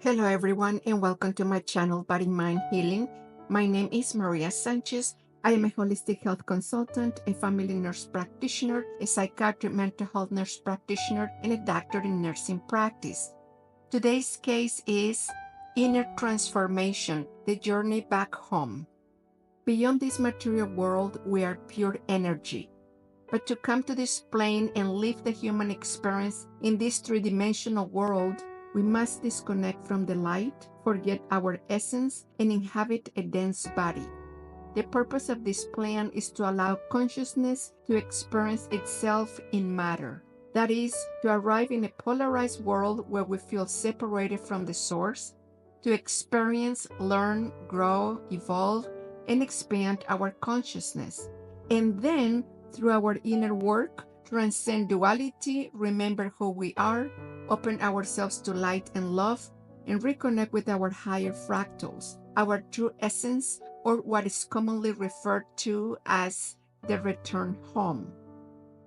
Hello everyone and welcome to my channel Body Mind Healing. My name is Maria Sanchez. I am a holistic health consultant, a family nurse practitioner, a psychiatric mental health nurse practitioner, and a doctor in nursing practice. Today's case is Inner Transformation, the Journey Back Home. Beyond this material world, we are pure energy. But to come to this plane and live the human experience in this three-dimensional world, we must disconnect from the light, forget our essence, and inhabit a dense body. The purpose of this plan is to allow consciousness to experience itself in matter. That is, to arrive in a polarized world where we feel separated from the source, to experience, learn, grow, evolve, and expand our consciousness. And then, through our inner work, transcend duality, remember who we are, open ourselves to light and love, and reconnect with our higher fractals, our true essence, or what is commonly referred to as the return home.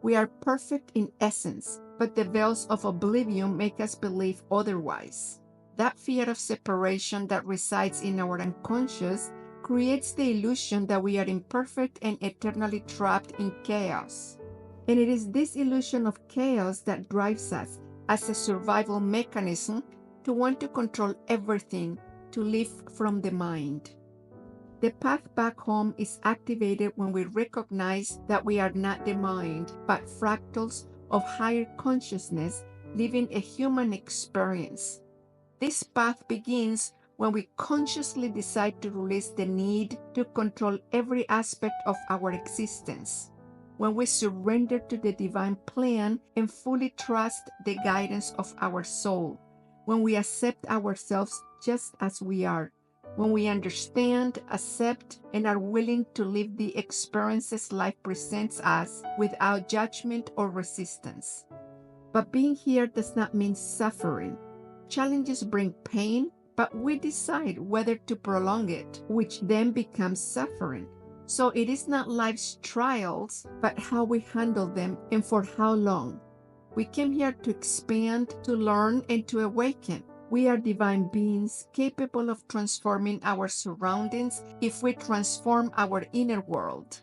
We are perfect in essence, but the veils of oblivion make us believe otherwise. That fear of separation that resides in our unconscious creates the illusion that we are imperfect and eternally trapped in chaos. And it is this illusion of chaos that drives us as a survival mechanism to want to control everything, to live from the mind. The path back home is activated when we recognize that we are not the mind, but fractals of higher consciousness living a human experience. This path begins when we consciously decide to release the need to control every aspect of our existence, when we surrender to the divine plan and fully trust the guidance of our soul, when we accept ourselves just as we are, when we understand, accept, and are willing to live the experiences life presents us without judgment or resistance. But being here does not mean suffering. Challenges bring pain, but we decide whether to prolong it, which then becomes suffering. So it is not life's trials, but how we handle them and for how long. We came here to expand, to learn, and to awaken. We are divine beings capable of transforming our surroundings if we transform our inner world.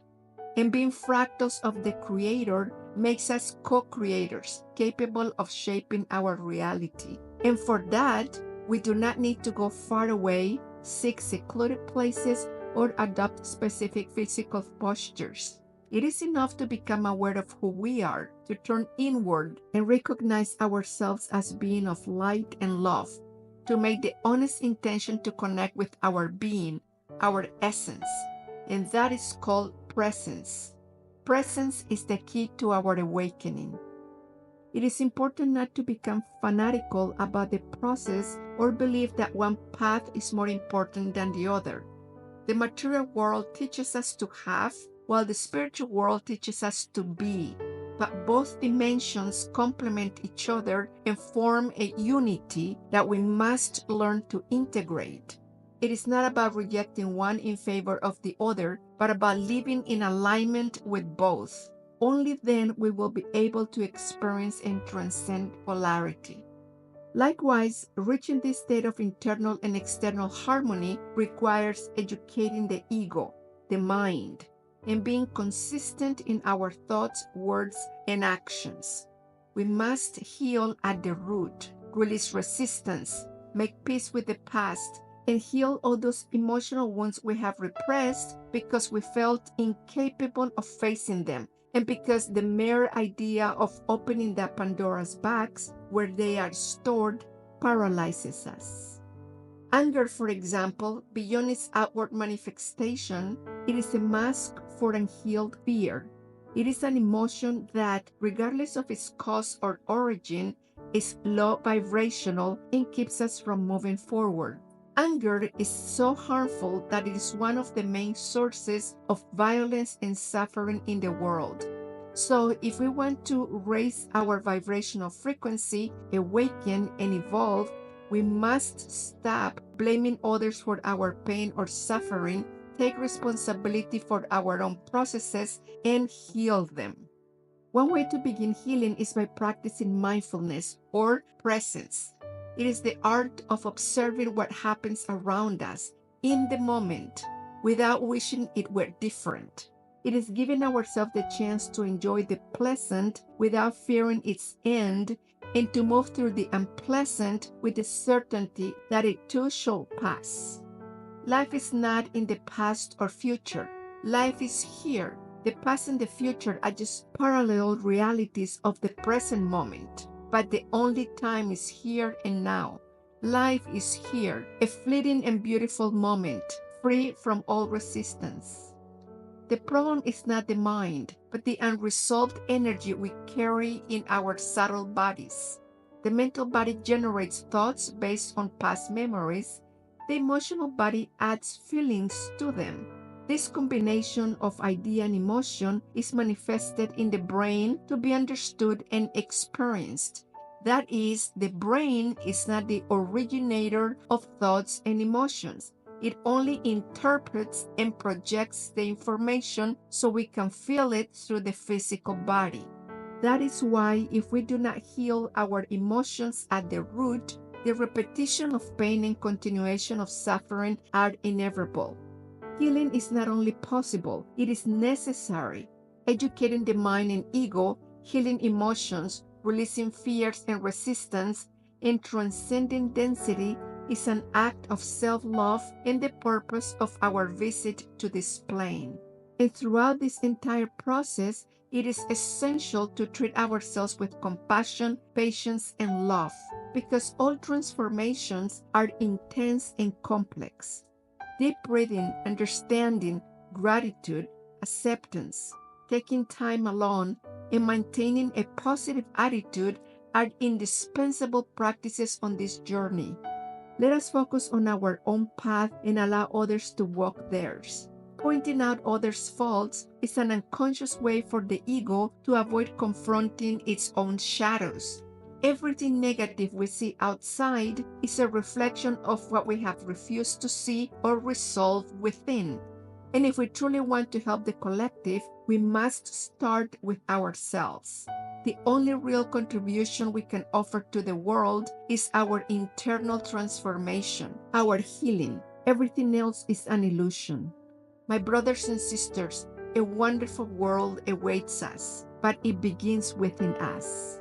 And being fractals of the Creator makes us co-creators, capable of shaping our reality. And for that, we do not need to go far away, seek secluded places, or adopt specific physical postures. It is enough to become aware of who we are, to turn inward and recognize ourselves as being of light and love, to make the honest intention to connect with our being, our essence, and that is called presence. Presence is the key to our awakening. It is important not to become fanatical about the process or believe that one path is more important than the other. The material world teaches us to have, while the spiritual world teaches us to be. But both dimensions complement each other and form a unity that we must learn to integrate. It is not about rejecting one in favor of the other, but about living in alignment with both. Only then we will be able to experience and transcend polarity. Likewise, reaching this state of internal and external harmony requires educating the ego, the mind, and being consistent in our thoughts, words, and actions. We must heal at the root, release resistance, make peace with the past, and heal all those emotional wounds we have repressed because we felt incapable of facing them, and because the mere idea of opening the Pandora's box where they are stored paralyzes us. Anger, for example, beyond its outward manifestation, it is a mask for unhealed fear. It is an emotion that, regardless of its cause or origin, is low vibrational and keeps us from moving forward. Anger is so harmful that it is one of the main sources of violence and suffering in the world. So if we want to raise our vibrational frequency, awaken, and evolve, we must stop blaming others for our pain or suffering, take responsibility for our own processes, and heal them. One way to begin healing is by practicing mindfulness or presence. It is the art of observing what happens around us in the moment without wishing it were different. It is giving ourselves the chance to enjoy the pleasant without fearing its end and to move through the unpleasant with the certainty that it too shall pass. Life is not in the past or future. Life is here. The past and the future are just parallel realities of the present moment. But the only time is here and now. Life is here, a fleeting and beautiful moment, free from all resistance. The problem is not the mind, but the unresolved energy we carry in our subtle bodies. The mental body generates thoughts based on past memories. The emotional body adds feelings to them. This combination of idea and emotion is manifested in the brain to be understood and experienced. That is, the brain is not the originator of thoughts and emotions. It only interprets and projects the information so we can feel it through the physical body. That is why if we do not heal our emotions at the root, the repetition of pain and continuation of suffering are inevitable. Healing is not only possible, it is necessary. Educating the mind and ego, healing emotions, releasing fears and resistance, and transcending density is an act of self-love and the purpose of our visit to this plane. And throughout this entire process, it is essential to treat ourselves with compassion, patience, and love, because all transformations are intense and complex. Deep breathing, understanding, gratitude, acceptance, taking time alone, and maintaining a positive attitude are indispensable practices on this journey. Let us focus on our own path and allow others to walk theirs. Pointing out others' faults is an unconscious way for the ego to avoid confronting its own shadows. Everything negative we see outside is a reflection of what we have refused to see or resolve within. And if we truly want to help the collective, we must start with ourselves. The only real contribution we can offer to the world is our internal transformation, our healing. Everything else is an illusion. My brothers and sisters, a wonderful world awaits us, but it begins within us.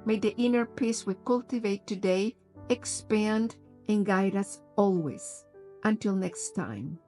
May the inner peace we cultivate today expand and guide us always. Until next time.